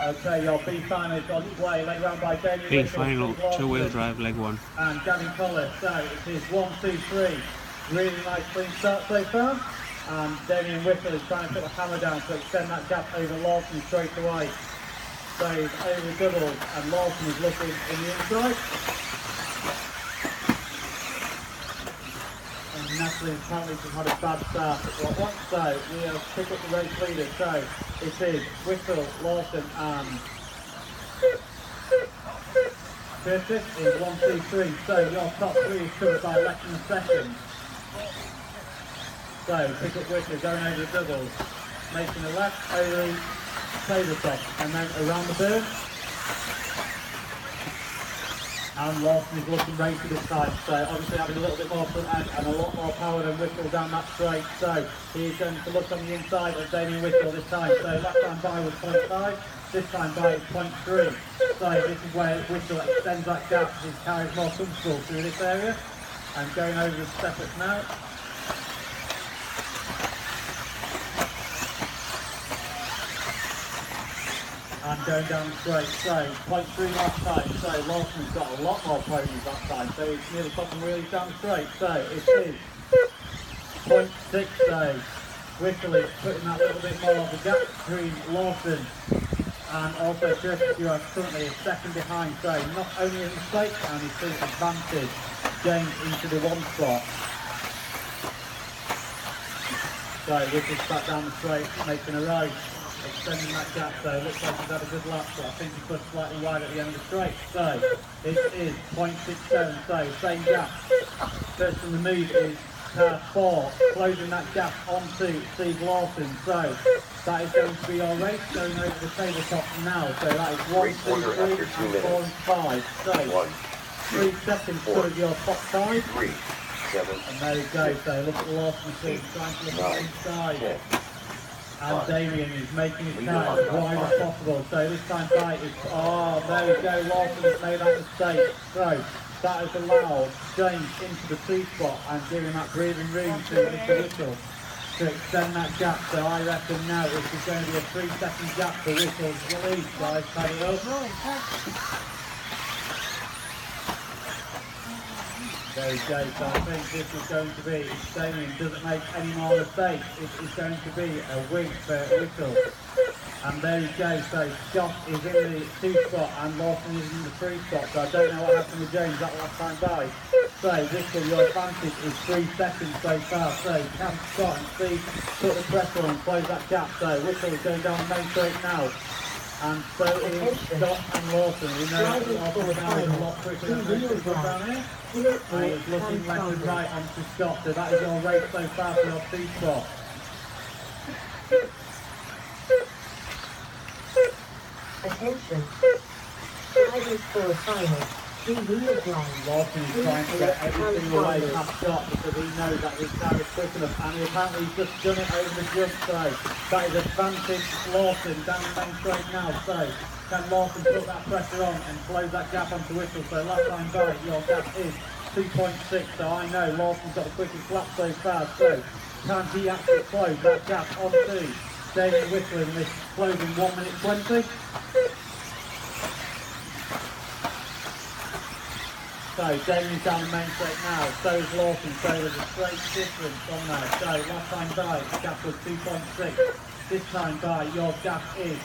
Okay, your B final is on its way, led round by Damien. B final, two-wheel drive, leg 1. And Gavin Collis. So it is 1, 2, 3. Really nice clean start so far. And Damien Whittle is trying to put the hammer down to extend that gap over Lawson straight away. So he's over doubles and Lawson is looking in the inside. And Natalie apparently has had a bad start at what one. So we'll pick up the race leader. So it is Whittle, Lawson and Curtis in 1, 2, 3. So your top 3 is covered by less than a second. So pick up Whittle going over the doubles, making a left over the tabletop and then around the berm. And Lawson is looking racy this time, so obviously having a little bit more front end and a lot more power than Whittle down that straight. So he's going to look on the inside of Damien Whittle this time. So last time by was 0.5, this time by is 0.3. So this is where Whittle extends that gap, his car is more comfortable through this area. And going over the steppers now. And going down straight, so 0.3 last time, so Lawson's got a lot more ponies that time, so he's nearly popping really down straight, so it is 0.6, so Whittle is putting that little bit more of a gap between Lawson and also Curtis, who are currently a second behind, so not only a mistake and he's still advantage James into the 1 spot. So Whittle's back down the straight, making a right. Extending that gap, so it looks like he's had a good lap, but I think he pushed slightly wide at the end of the straight. So it is 0.67, so same gap. First on the move is car 4, closing that gap onto Steve Lawson. So that is going to be our race, going over the tabletop now. So that is 1, 2, 3, and 4 and 5. So 3 seconds for your top 5. 3, 7. And there you go, so look at Lawson trying to look at the inside. And Damien is making his car as wide as possible. So this time by is, oh, there we go, Lawson has made that mistake. So that has allowed James into the 2 spot and giving that breathing room to Mr. Whittle to extend that gap. So I reckon now this is going to be a 3-second gap for Whittle's release, guys. Tidy it up. There we go, so I think this is going to be, if Damien doesn't make any more mistakes, it is going to be a win for Whittle. And there you go, so Scott is in the 2 spot and Lawson is in the 3 spot, so I don't know what happened with James that last time by. So Whittle, your advantage is 3 seconds so far, so can Scott and Steve put the pressure on and close that gap. So Whittle is going down the main straight now. And so is Scott and Lawson. We know that Lawson now is a lot quicker than most people down here. And he's looking left and right onto Scott. So that is your race so far for your 2 spot. Attention. Drivers for a final. 3 wheels line. Lawson is trying to get every single way past Scott because he knows that his car is quick enough, and apparently he's just done it over the jump. So that is advantage Lawson down the main straight now. So can Lawson put that pressure on and close that gap onto Whittle? So last time by your gap is 2.6. So I know Lawson's got the quickest lap so far. So can he actually close that gap onto Damien Whittle in this closing 1 minute 20? So Damien's down the main straight now, so is Lawson, so there's a straight difference on there. So last time by, the gap was 2.6. This time by, your gap is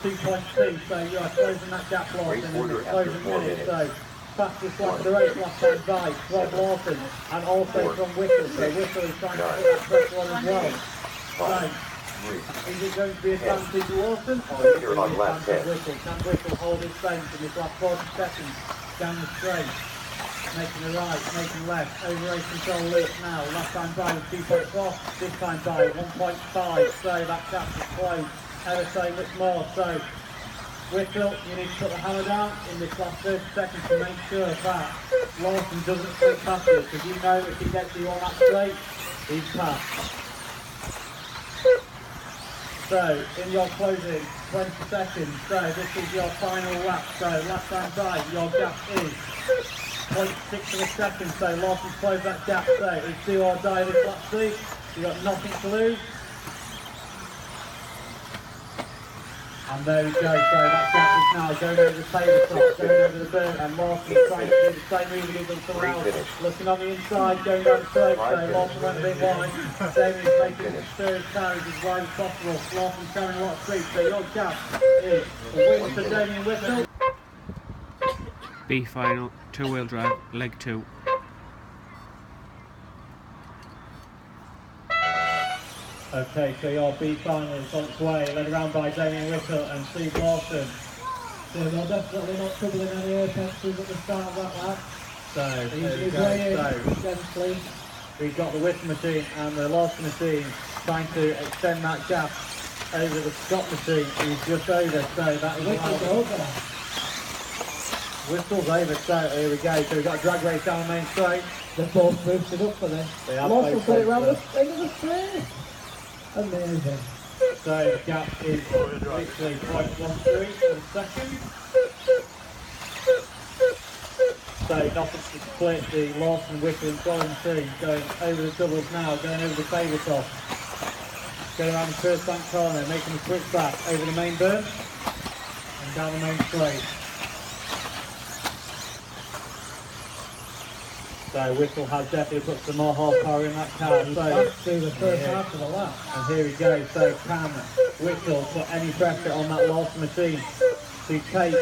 2.2, so you are closing that gap, Lawson, in the closing minute. So fastest lap of the race last time by from Lawson, and also from Whittle. So Whittle is trying to put that pressure on as well. So is it going to be advantage Lawson, or is it going to be advantage Whittle? Can Whittle hold his strength in this last 40 seconds down the straight? Making a right, making left, over race control loop now. Last time by was 2.4, this time by 1.5, so that gap is closed ever so much more. So Whittle, you need to put the hammer down in this last 30 seconds to make sure that Lawson doesn't slip past it, because you know if he gets you on that straight, he's passed. So in your closing 20 seconds, so this is your final lap. So last time by, your gap is 0.6 of a second, so Lawson's closed that gap. So it's do or die this lap, Steve. You've got nothing to lose. And there we go, so that gap is now going over the tabletop, going over the burn, and Lawson trying to do the same move he did on someone else. Looking on the inside, going down the throat, so Lawson went a bit wide. Damien's making his third carries as wide as possible. Lawson showing a lot of speed, so your gap is a win for Damien Whittle. B final, two-wheel drive, leg 2. Okay, so your B final is on its way, led around by Damien Whittle and Steve Lawson. So they're definitely not troubling any apexes at the start of that lap. So, there we go. Gently. We've got the Whittle machine and the Lawson machine trying to extend that gap over the Scott machine, who's just over, so that is Whittle's over. Whistle's over, so here we go. So we've got a drag race down the main straight. They've both boosted up for this. Lawson's got it round the end of the straight. Amazing. So the gap is literally 0.13 for the second. So nothing to split the Lawson, Whittle and Colin machine going over the doubles now, going over the tabletop. Going around the first bank corner, making a switch back over the main burn and down the main straight. So Whittle has definitely put some more horsepower in that car. So through the first half of the lap. And here we go. So can Whittle put any pressure on that Lawson machine to take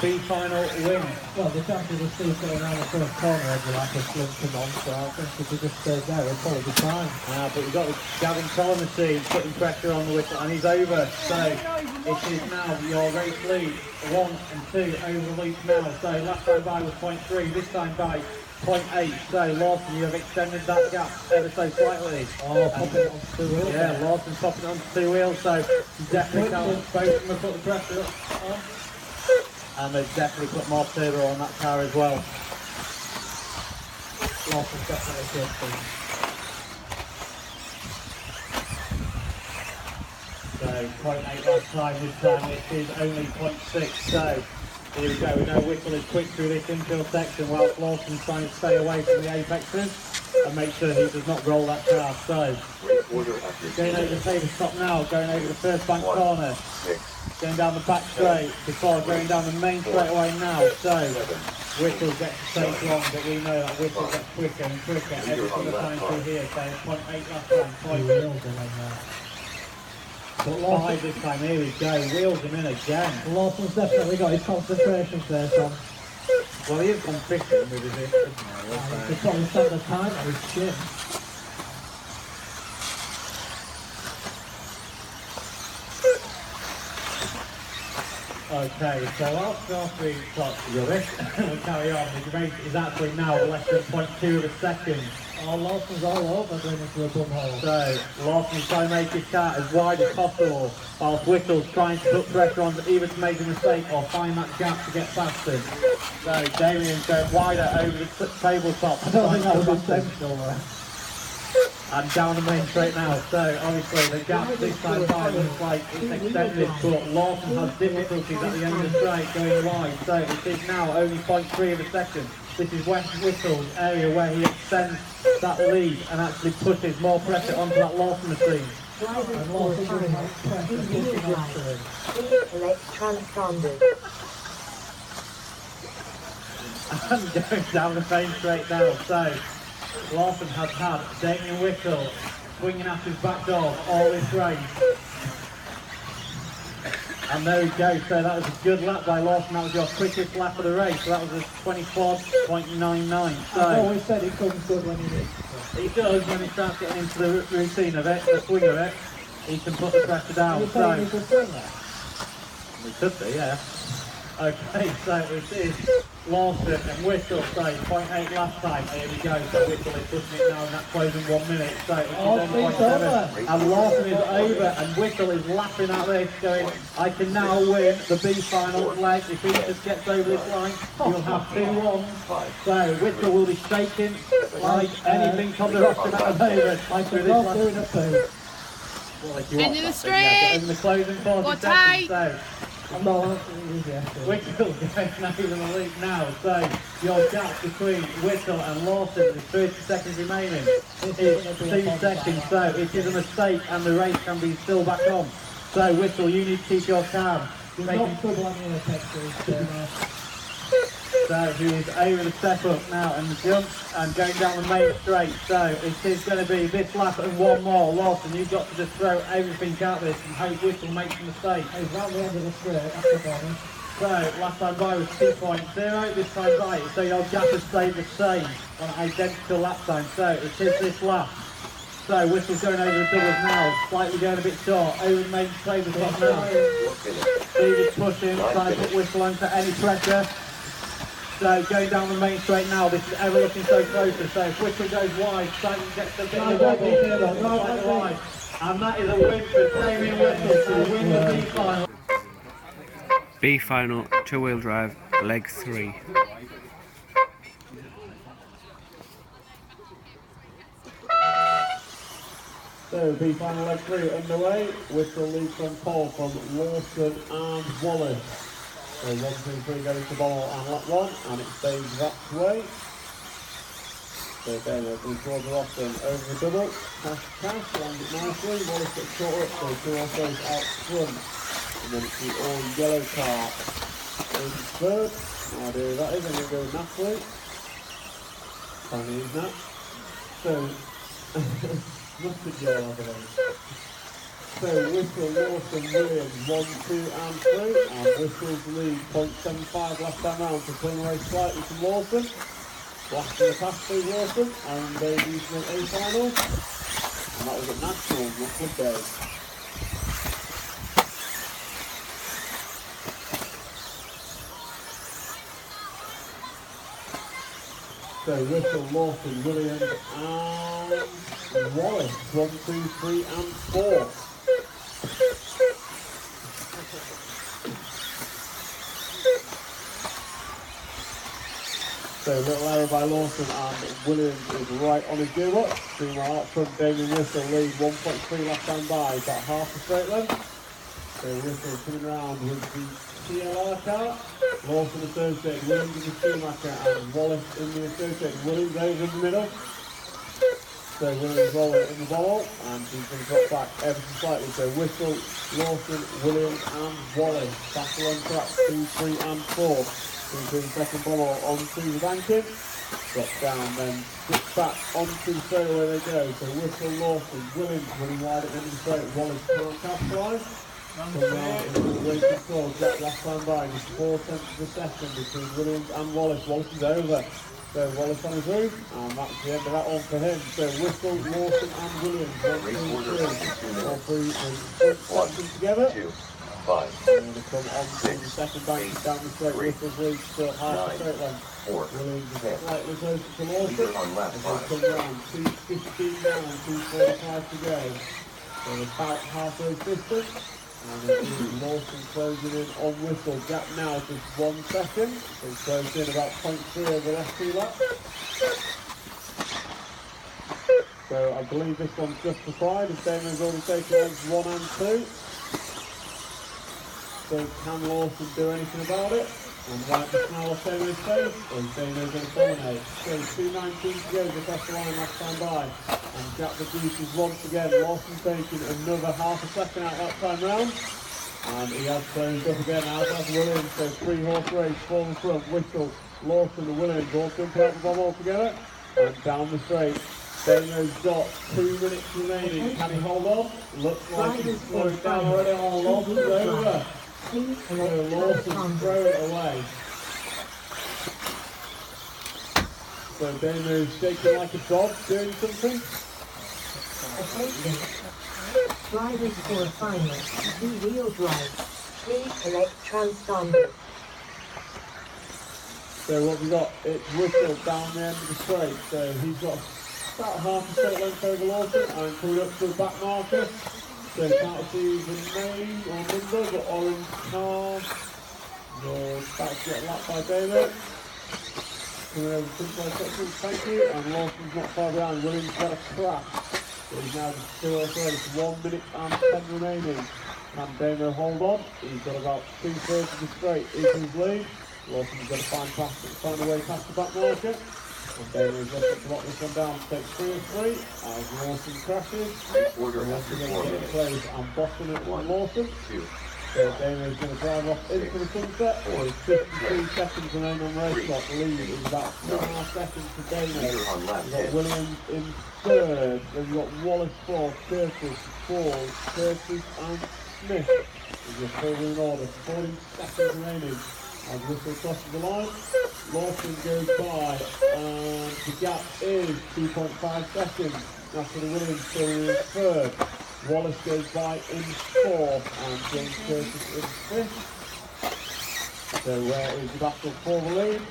B final win? Well, the chances of Steve going around the first corner of the lap are slim to none, so I think if he just stayed there, he'll probably be fine. But we've got the Gavin Collar machine putting pressure on the Whittle, and he's over. So it is now your race lead, 1 and 2 over the loop now. So last time by was 0.3, this time by 0.8. So Lawson, you have extended that gap ever so slightly. Oh, popping it onto 2 wheels. Yeah, Lawson popping it onto 2 wheels, so definitely both of them put the pressure on. And they've definitely put more turbo on that car as well. Lawson's definitely good. So 0.8 last time, this time it is only 0.6. So here we go, we know Whittle is quick through this infield section whilst Lawson's trying to stay away from the apexes and make sure he does not roll that car. So going over the tabletop now, going over the first bank corner. Going down the back straight before going down the main straightaway now. So Whittle gets to take long, but we know that Whittle gets quicker and quicker every single time through here. So 0.8 last time, 0.5 but Lawson this time. Here we go, wheels him in again. Lawson's definitely got his concentration first on. Well, he is consistent with his hit, isn't he? He's probably spent the time on his chin. Okay, so after our 3 clocks rubbish, we'll carry on. The race is actually now less than 0.2 of a second. Oh, Lawson's all over going into a bum hole. So, Lawson's trying to make his car as wide as possible, whilst Whittle's trying to put pressure on either to make a mistake or find that gap to get past him. So, Damien's going wider over the tabletop. I don't think that was intentional though. And down the main straight now, so obviously the gap this time by looks like it's extended, but Lawson has difficulties at the end of the straight going wide, so it is now only 0.3 of a second. This is West Whittle's area where he extends that lead and actually pushes more pressure onto that Lawson machine. And Lawson doesn't have pressure pushing onto him. Transponders. And going down the main straight now, so Lawson has had Damien Whittle swinging at his back door all this race. And there we go, so that was a good lap by Lawson, that was your quickest lap of the race, so that was a 24.99. So I've always said he comes good when he needs to. He does when he starts getting into the routine of it, the swing of it, he can put the pressure down. So he could swing that? We could be, yeah. Okay, so it is Lawson and Whittle, so 0.8 last time. Here we go, so Whittle is pushing it now in that closing 1 minute. So it is only 0.7. And Lawson is over, and Whittle is laughing at this, going, I can now win the B final leg. If he just gets over this line, he'll have 2-1. So Whittle will be shaking like anything on the roster at the moment. Like we're not doing a poo. Into the straight! In the closing 40 seconds, so Whittle going over the lead now, so your gap between Whittle and Lawson is 30 seconds remaining. It's 2 seconds, so it is a mistake and the race can be still back on. So Whistle, you need to keep your calm. You're Making- not trouble on the Apex. So he is over the step up now and the jump and going down the main straight. So it is going to be this lap and one more. Lawson, you've got to just throw everything at this and hope Whistle makes a mistake. He's round the end of the straight, that's the bonus. So last time by was 2.0, this time by, so your gap has stayed the same on identical lap time. So it is this lap. So Whistle's going over the doubles now, slightly going a bit short, over the main straight the top now. Steve is pushing, trying to put Whistle under any pressure. So going down the main straight now, this is ever looking so closer. So if Whistle goes wide, Satan gets a bit of a wobble, wide. And that is a win for Damien Whistle to win the B final. B final, two-wheel drive, leg 3. So B final leg 3 underway. Whistle leads from pole from Lawson and Wallace. So 1, 2, 3 going to ball on lap 1, and it stays that way. So again, open towards Lawson over the double. Cash, land it nicely. Wallace gets caught up, so 2 or so out front. And then it's the all yellow car in third. No idea who that is, I'm going to go with Natalie. Chinese Nat. So, mustard yellow, I believe. So Whistle, Lawson, Williams, 1, 2 and 3, and Whistle's lead 0.75 last time round to turn away slightly from Lawson. Blasting the pass through Lawson, and they used to make A final, and that was at Nationals, not Good Day. So Whistle, Lawson, Williams, and Wallace, 1, 2, 3 and 4. So little error by Lawson, and Williams is right on his gearbox. Meanwhile out front, Damien Whistle lead 1.3 last time by, about half a straight length. So Whistle coming around with the TLR car. Lawson associated, Williams in the Schumacher, and Wallace in the associated. Williams over in the middle. So Williams rolling in the ball, and he's going to drop back ever so slightly. So Whistle, Lawson, Williams and Wallace battle on track 2, 3 and 4. Into the second ball onto the banking, drops down, then slips back onto the straight where they go. So Whistle, Lawson, Williams running wide at the end of the straight, Wallace can't capitalise. Come round into the race control, Jack last time by, just 4 tenths of a second between Williams and Wallace. Wallace is over. So Wallace on his roof, and that's the end of that one for him. So Whistle, Lawson and Williams, 1, 2, 3, all three together. 5, And going to come on to the second bank down the straight. Whistle's lead still half the straight length. 4, Williams is 10. slightly closer to Lawson. Leader on lap As 5. they come round, 2:15 down, 2:45 to go. So about halfway distance. And it is Lawson closing in on Whistle. Gap now just 1 second. So he's closed in about 0.3 over the last 2 laps. So I believe this one's justified. The same as already taken legs 1 and 2. So can Lawson do anything about it? And wipe the smile off Damo's face? Or is Damo going to dominate? So 2:19 to go just off the line last time by. And Jack reduces once again. Lawson taking another half a second out that time round. And he has closed up again out as Williams. So 3-horse race, 4 in front. Whistle, Lawson and Williams all jumping out the bomb all together. And down the straight. Damo's got 2 minutes remaining. Can he hold on? Looks like he's slowed down already on Lawson's over. So Lawson throw it away. So Damo's shaking like a dog, doing something. Attention. Drivers for a final. 2-wheel drive. 3 electron standard. So what we got? It's Whistle down the end of the straight. So he's got about half a straight length over Lawson and coming up to the back marker. So can't see the name or number, but orange car. The back to get lapped by Damo. Coming over to the section, thank you. And Lawson's not far behind. Williams got a crash. So he's now just 2 off race. 1 minute and 10 remaining. Can Damo hold on? He's got about 2/3 of the straight. Is his lead. Lawson's got to find a way past the back marker. And Damien's looking to lock this one down to take 3 of 3 as Lawson crashes. Order Lawson after going 4 to get minutes. plays and Boston it from Lawson. 2, So Damien's going to drive off into the sunset. With 52 seconds remaining on race clock. The lead is about 2.5 seconds for Damien. leader on lap You've got 10. Williams in third. Then you've got Wallace 4, Curtis 4, Curtis and Smith. Is your full in order. 40 seconds remaining. As Whistle crosses the line, Lawson goes by, and the gap is 2.5 seconds. Natalie Williams still in third. Wallace goes by in fourth, and James Curtis in fifth. So where is the battle for the lead?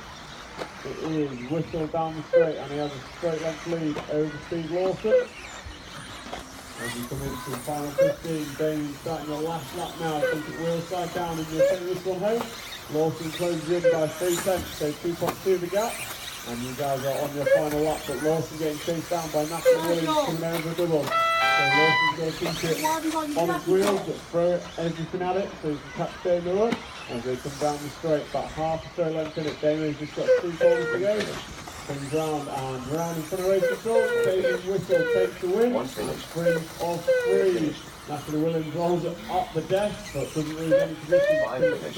It is Whistle down the straight, and he has a straight length lead over Steve Lawson. As you come into the final 15, Damien starting your last lap now. I think it will slide down and you'll take this one home. Lawson closes in by 3 tenths, so 2.2 the gap. And you guys are on your final lap, but Lawson getting chased down by Natalie Williams coming over a double. So Lawson's going to keep it on its wheels, but throw everything at it so he can catch Damien up. As they come down the straight, about half a straight length in it. Damien's just got 3 corners to go. Comes round and round in front of race control. Damien Whistle takes the win. 1 finish. 3 of 3. Natalie Williams rolls it up the desk, but doesn't lose any position. 5 finish.